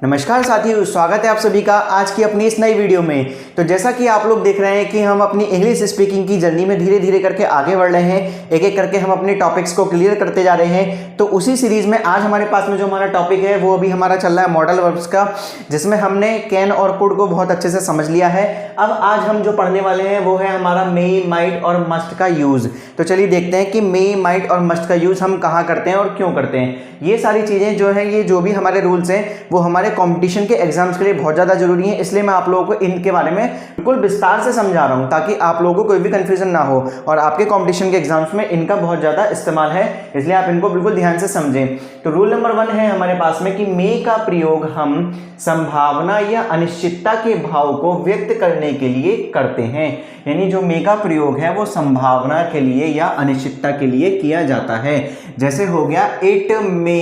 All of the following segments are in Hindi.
नमस्कार साथियों, स्वागत है आप सभी का आज की अपनी इस नई वीडियो में। तो जैसा कि आप लोग देख रहे हैं कि हम अपनी इंग्लिश स्पीकिंग की जर्नी में धीरे धीरे करके आगे बढ़ रहे हैं। एक एक करके हम अपने टॉपिक्स को क्लियर करते जा रहे हैं। तो उसी सीरीज में आज हमारे पास में जो हमारा टॉपिक है वो अभी हमारा चल रहा है मॉडल वर्ब्स का, जिसमें हमने कैन और कुड को बहुत अच्छे से समझ लिया है। अब आज हम जो पढ़ने वाले हैं वो है हमारा मे, माइट और मस्ट का यूज। तो चलिए देखते हैं कि मे, माइट और मस्ट का यूज हम कहाँ करते हैं और क्यों करते हैं। ये सारी चीजें जो है, ये जो भी हमारे रूल्स हैं वो हमारे कंपटीशन के एग्जाम्स के लिए बहुत ज़्यादा जरूरी है। इसलिए मैं आप लोगों को इनके बारे में बिल्कुल विस्तार से समझा रहा हूं ताकि आप लोगों को कोई भी कंफ्यूजन ना हो और आपके कंपटीशन के एग्जाम्स में इनका बहुत ज़्यादा इस्तेमाल है, इसलिए आप इनको बिल्कुल ध्यान से समझें। तो रूल नंबर 1 है हमारे पास में कि मे का प्रयोग हम संभावना या अनिश्चितता के भाव को व्यक्त करने के लिए करते हैं। यानी जो मे का प्रयोग है वो संभावना के लिए या अनिश्चितता के लिए किया जाता है। जैसे हो गया इट मे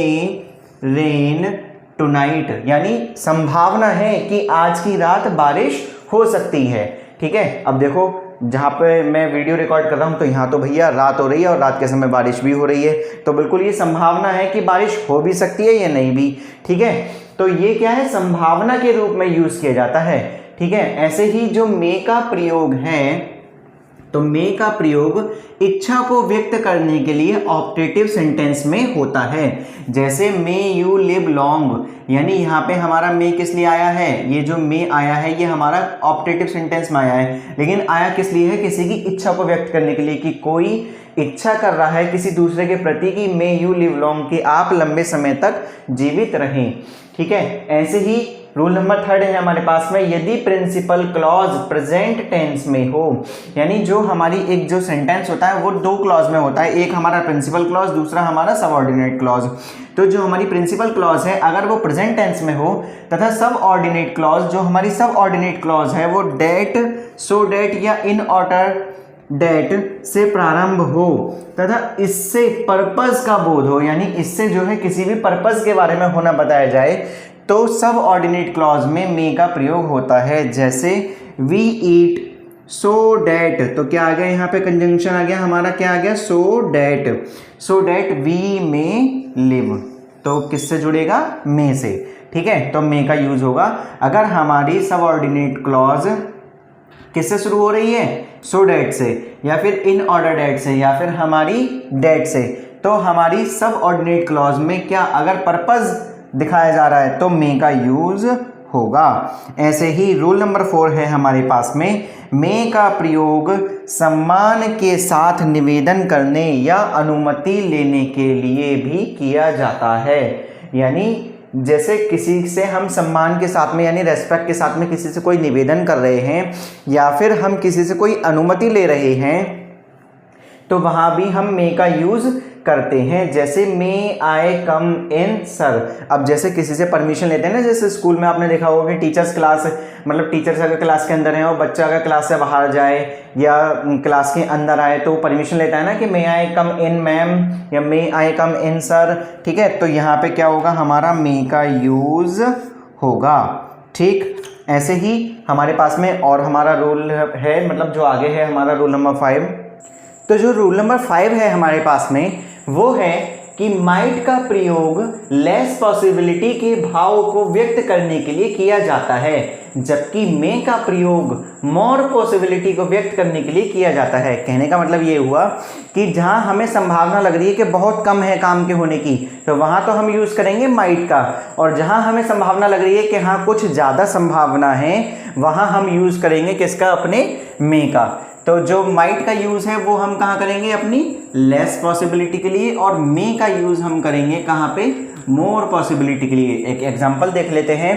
रेन टुनाइट, यानी संभावना है कि आज की रात बारिश हो सकती है। ठीक है, अब देखो जहाँ पे मैं वीडियो रिकॉर्ड कर रहा हूँ तो यहाँ तो भैया रात हो रही है और रात के समय बारिश भी हो रही है, तो बिल्कुल ये संभावना है कि बारिश हो भी सकती है या नहीं भी। ठीक है, तो ये क्या है, संभावना के रूप में यूज किया जाता है। ठीक है, ऐसे ही जो मे का प्रयोग है, तो मे का प्रयोग इच्छा को व्यक्त करने के लिए ऑप्टेटिव सेंटेंस में होता है। जैसे मे यू लिव लॉन्ग, यानी यहाँ पे हमारा मे किस लिए आया है, ये जो मे आया है ये हमारा ऑप्टेटिव सेंटेंस में आया है, लेकिन आया किस लिए है, किसी की इच्छा को व्यक्त करने के लिए, कि कोई इच्छा कर रहा है किसी दूसरे के प्रति कि मे यू लिव लॉन्ग, कि आप लंबे समय तक जीवित रहें। ठीक है, ऐसे ही रूल नंबर 3 है हमारे पास में, यदि प्रिंसिपल क्लॉज प्रेजेंट टेंस में हो, यानी जो हमारी एक जो सेंटेंस होता है वो 2 क्लॉज में होता है, एक हमारा प्रिंसिपल क्लॉज, दूसरा हमारा सबऑर्डिनेट क्लॉज। तो जो हमारी प्रिंसिपल क्लॉज है अगर वो प्रेजेंट टेंस में हो तथा सबऑर्डिनेट क्लॉज, जो हमारी सबऑर्डिनेट क्लॉज है वो डेट, सो डेट या इन ऑर्डर डेट से प्रारंभ हो तथा इससे पर्पस का बोध हो, यानी इससे जो है किसी भी पर्पस के बारे में होना बताया जाए, तो सब ऑर्डिनेट क्लॉज में मे का प्रयोग होता है। जैसे वी ईट सो डैट, तो क्या आ गया यहाँ पे, कंजंक्शन आ गया हमारा, क्या आ गया, सो डैट वी में लिव, तो किससे जुड़ेगा, मे से। ठीक है, तो मे का यूज होगा अगर हमारी सब ऑर्डिनेट क्लॉज किससे शुरू हो रही है, सो डैट से, या फिर इन ऑर्डर डैट से, या फिर हमारी डैट से। तो हमारी सब ऑर्डिनेट क्लॉज में क्या अगर पर्पस दिखाया जा रहा है तो मे का यूज होगा। ऐसे ही रूल नंबर 4 है हमारे पास में, मे का प्रयोग सम्मान के साथ निवेदन करने या अनुमति लेने के लिए भी किया जाता है। यानी जैसे किसी से हम सम्मान के साथ में यानी रेस्पेक्ट के साथ में किसी से कोई निवेदन कर रहे हैं या फिर हम किसी से कोई अनुमति ले रहे हैं, तो वहां भी हम मे का यूज करते हैं। जैसे मे आई कम इन सर, अब जैसे किसी से परमिशन लेते हैं ना, जैसे स्कूल में आपने देखा होगा कि टीचर्स क्लास, मतलब टीचर्स अगर क्लास के अंदर है और बच्चा अगर क्लास से बाहर जाए या क्लास के अंदर आए तो परमिशन लेता है ना कि मे आई कम इन मैम या मे आई कम इन सर। ठीक है, तो यहाँ पे क्या होगा, हमारा मे का यूज होगा। ठीक, ऐसे ही हमारे पास में और हमारा रूल है, मतलब जो आगे है हमारा रूल नंबर 5। तो जो रूल नंबर 5 है हमारे पास में वो है कि माइट का प्रयोग लेस पॉसिबिलिटी के भाव को व्यक्त करने के लिए किया जाता है, जबकि मे का प्रयोग मोर पॉसिबिलिटी को व्यक्त करने के लिए किया जाता है। कहने का मतलब ये हुआ कि जहां हमें संभावना लग रही है कि बहुत कम है काम के होने की, तो वहां तो हम यूज करेंगे माइट का, और जहां हमें संभावना लग रही है कि हाँ कुछ ज्यादा संभावना है, वहां हम यूज करेंगे किसका, अपने मे का। तो जो माइट का यूज है वो हम कहाँ करेंगे, अपनी लेस पॉसिबिलिटी के लिए, और मे का यूज हम करेंगे कहाँ पे, मोर पॉसिबिलिटी के लिए। एक एग्जांपल देख लेते हैं,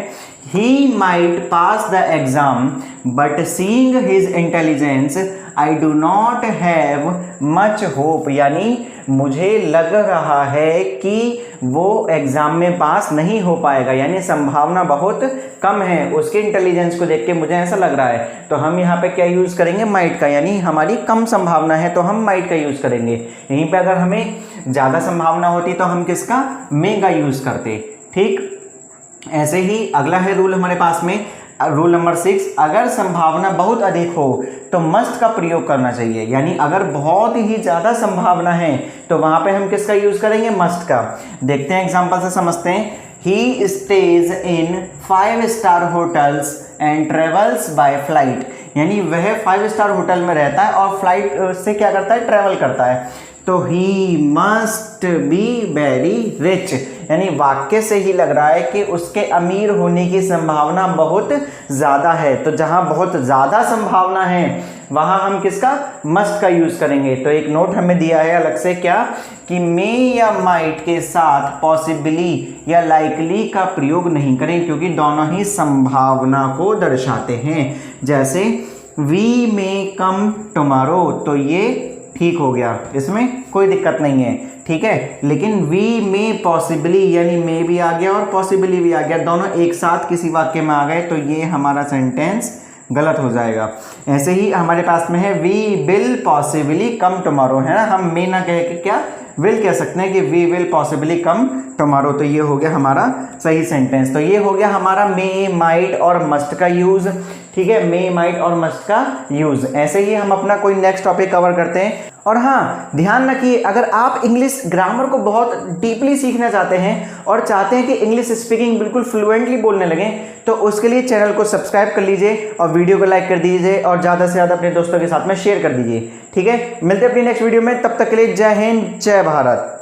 he might pass the exam but seeing his intelligence I do not have much hope, यानी मुझे लग रहा है कि वो एग्जाम में पास नहीं हो पाएगा, यानी संभावना बहुत कम है, उसके इंटेलिजेंस को देख के मुझे ऐसा लग रहा है। तो हम यहाँ पे क्या यूज करेंगे, माइट का, यानी हमारी कम संभावना है तो हम माइट का यूज करेंगे। यहीं पे अगर हमें ज्यादा संभावना होती तो हम किसका, मे का यूज करते। ठीक, ऐसे ही अगला है रूल हमारे पास में, रूल नंबर 6, अगर संभावना बहुत अधिक हो तो मस्ट का प्रयोग करना चाहिए। यानी अगर बहुत ही ज़्यादा संभावना है तो वहाँ पे हम किसका यूज़ करेंगे, मस्ट का। देखते हैं एग्जांपल से समझते हैं। ही stage in 5 star hotels and travels by flight, यानी वह 5 स्टार होटल में रहता है और फ्लाइट से क्या करता है, ट्रेवल करता है। तो he must be very rich, यानी वाक्य से ही लग रहा है कि उसके अमीर होने की संभावना बहुत ज़्यादा है। तो जहाँ बहुत ज़्यादा संभावना है वहाँ हम किसका, मस्ट का यूज़ करेंगे। तो एक नोट हमें दिया है अलग से, क्या कि मे या माइट के साथ पॉसिबली या लाइकली का प्रयोग नहीं करें, क्योंकि दोनों ही संभावना को दर्शाते हैं। जैसे वी मे कम टुमारो, तो ये ठीक हो गया, इसमें कोई दिक्कत नहीं है, ठीक है। लेकिन वी में पॉसिबली, यानी मे भी आ गया और पॉसिबली भी आ गया, दोनों एक साथ किसी वाक्य में आ गए, तो ये हमारा सेंटेंस गलत हो जाएगा। ऐसे ही हमारे पास में है we will possibly come tomorrow, है ना, हम मे ना कह के क्या विल कह सकते हैं कि we will possibly come tomorrow. तो ये हो गया हमारा सही सेंटेंस। तो ये हो गया हमारा मे, माइट और मस्ट का यूज, ठीक है, मे, माइट और मस्ट का यूज। ऐसे ही हम अपना कोई नेक्स्ट टॉपिक कवर करते हैं। और हाँ, ध्यान रखिए, अगर आप इंग्लिश ग्रामर को बहुत डीपली सीखना चाहते हैं और चाहते हैं कि इंग्लिश स्पीकिंग बिल्कुल फ्लुएंटली बोलने लगें, तो उसके लिए चैनल को सब्सक्राइब कर लीजिए और वीडियो को लाइक कर दीजिए और ज़्यादा से ज़्यादा अपने दोस्तों के साथ में शेयर कर दीजिए, ठीक है। मिलते हैं अपनी नेक्स्ट वीडियो में, तब तक के लिए जय हिंद, जय भारत।